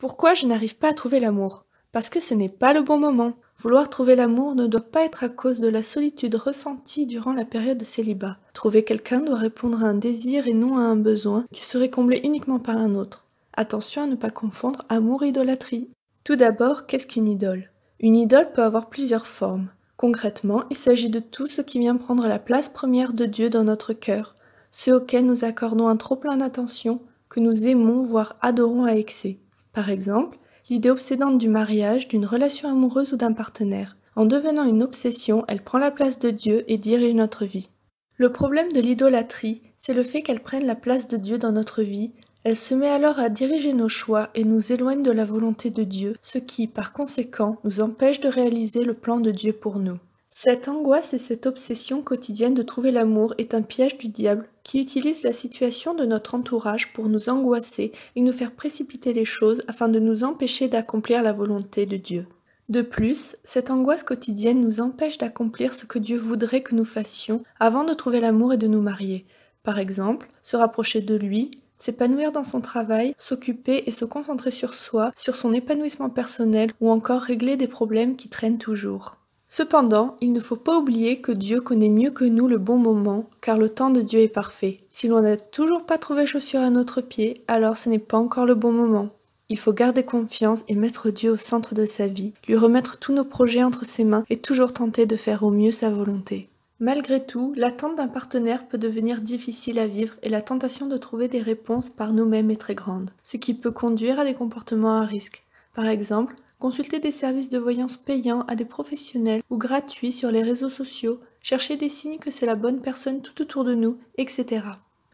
Pourquoi je n'arrive pas à trouver l'amour? Parce que ce n'est pas le bon moment. Vouloir trouver l'amour ne doit pas être à cause de la solitude ressentie durant la période de célibat. Trouver quelqu'un doit répondre à un désir et non à un besoin qui serait comblé uniquement par un autre. Attention à ne pas confondre amour et idolâtrie. Tout d'abord, qu'est-ce qu'une idole? Une idole peut avoir plusieurs formes. Concrètement, il s'agit de tout ce qui vient prendre la place première de Dieu dans notre cœur, ce auquel nous accordons un trop-plein d'attention, que nous aimons voire adorons à excès. Par exemple, l'idée obsédante du mariage, d'une relation amoureuse ou d'un partenaire. En devenant une obsession, elle prend la place de Dieu et dirige notre vie. Le problème de l'idolâtrie, c'est le fait qu'elle prenne la place de Dieu dans notre vie. Elle se met alors à diriger nos choix et nous éloigne de la volonté de Dieu, ce qui, par conséquent, nous empêche de réaliser le plan de Dieu pour nous. Cette angoisse et cette obsession quotidienne de trouver l'amour est un piège du diable qui utilise la situation de notre entourage pour nous angoisser et nous faire précipiter les choses afin de nous empêcher d'accomplir la volonté de Dieu. De plus, cette angoisse quotidienne nous empêche d'accomplir ce que Dieu voudrait que nous fassions avant de trouver l'amour et de nous marier. Par exemple, se rapprocher de lui, s'épanouir dans son travail, s'occuper et se concentrer sur soi, sur son épanouissement personnel ou encore régler des problèmes qui traînent toujours. Cependant, il ne faut pas oublier que Dieu connaît mieux que nous le bon moment, car le temps de Dieu est parfait. Si l'on n'a toujours pas trouvé chaussure à notre pied, alors ce n'est pas encore le bon moment. Il faut garder confiance et mettre Dieu au centre de sa vie, lui remettre tous nos projets entre ses mains et toujours tenter de faire au mieux sa volonté. Malgré tout, l'attente d'un partenaire peut devenir difficile à vivre et la tentation de trouver des réponses par nous-mêmes est très grande, ce qui peut conduire à des comportements à risque. Par exemple, consulter des services de voyance payants à des professionnels ou gratuits sur les réseaux sociaux, chercher des signes que c'est la bonne personne tout autour de nous, etc.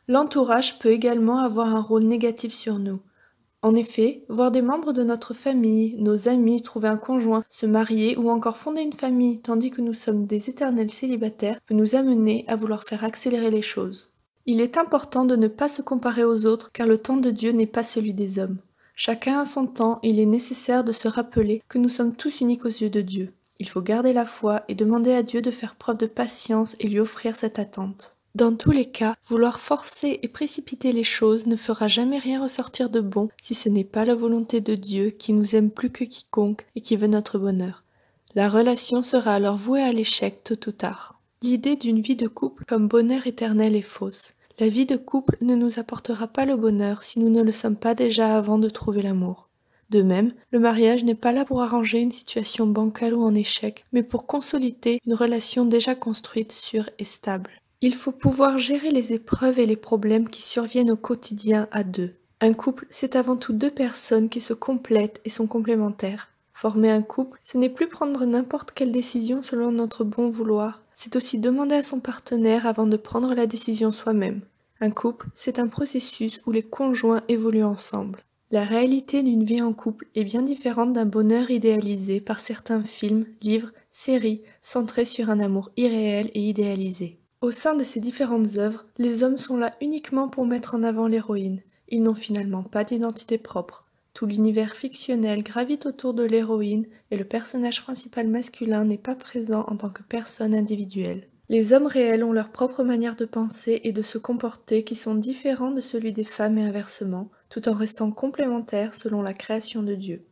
L'entourage peut également avoir un rôle négatif sur nous. En effet, voir des membres de notre famille, nos amis trouver un conjoint, se marier ou encore fonder une famille tandis que nous sommes des éternels célibataires peut nous amener à vouloir faire accélérer les choses. Il est important de ne pas se comparer aux autres car le temps de Dieu n'est pas celui des hommes. Chacun a son temps et il est nécessaire de se rappeler que nous sommes tous uniques aux yeux de Dieu. Il faut garder la foi et demander à Dieu de faire preuve de patience et lui offrir cette attente. Dans tous les cas, vouloir forcer et précipiter les choses ne fera jamais rien ressortir de bon si ce n'est pas la volonté de Dieu qui nous aime plus que quiconque et qui veut notre bonheur. La relation sera alors vouée à l'échec tôt ou tard. L'idée d'une vie de couple comme bonheur éternel est fausse. La vie de couple ne nous apportera pas le bonheur si nous ne le sommes pas déjà avant de trouver l'amour. De même, le mariage n'est pas là pour arranger une situation bancale ou en échec, mais pour consolider une relation déjà construite, sûre et stable. Il faut pouvoir gérer les épreuves et les problèmes qui surviennent au quotidien à deux. Un couple, c'est avant tout deux personnes qui se complètent et sont complémentaires. Former un couple, ce n'est plus prendre n'importe quelle décision selon notre bon vouloir, c'est aussi demander à son partenaire avant de prendre la décision soi-même. Un couple, c'est un processus où les conjoints évoluent ensemble. La réalité d'une vie en couple est bien différente d'un bonheur idéalisé par certains films, livres, séries, centrés sur un amour irréel et idéalisé. Au sein de ces différentes œuvres, les hommes sont là uniquement pour mettre en avant l'héroïne. Ils n'ont finalement pas d'identité propre. Tout l'univers fictionnel gravite autour de l'héroïne et le personnage principal masculin n'est pas présent en tant que personne individuelle. Les hommes réels ont leur propre manière de penser et de se comporter qui sont différents de celui des femmes et inversement, tout en restant complémentaires selon la création de Dieu.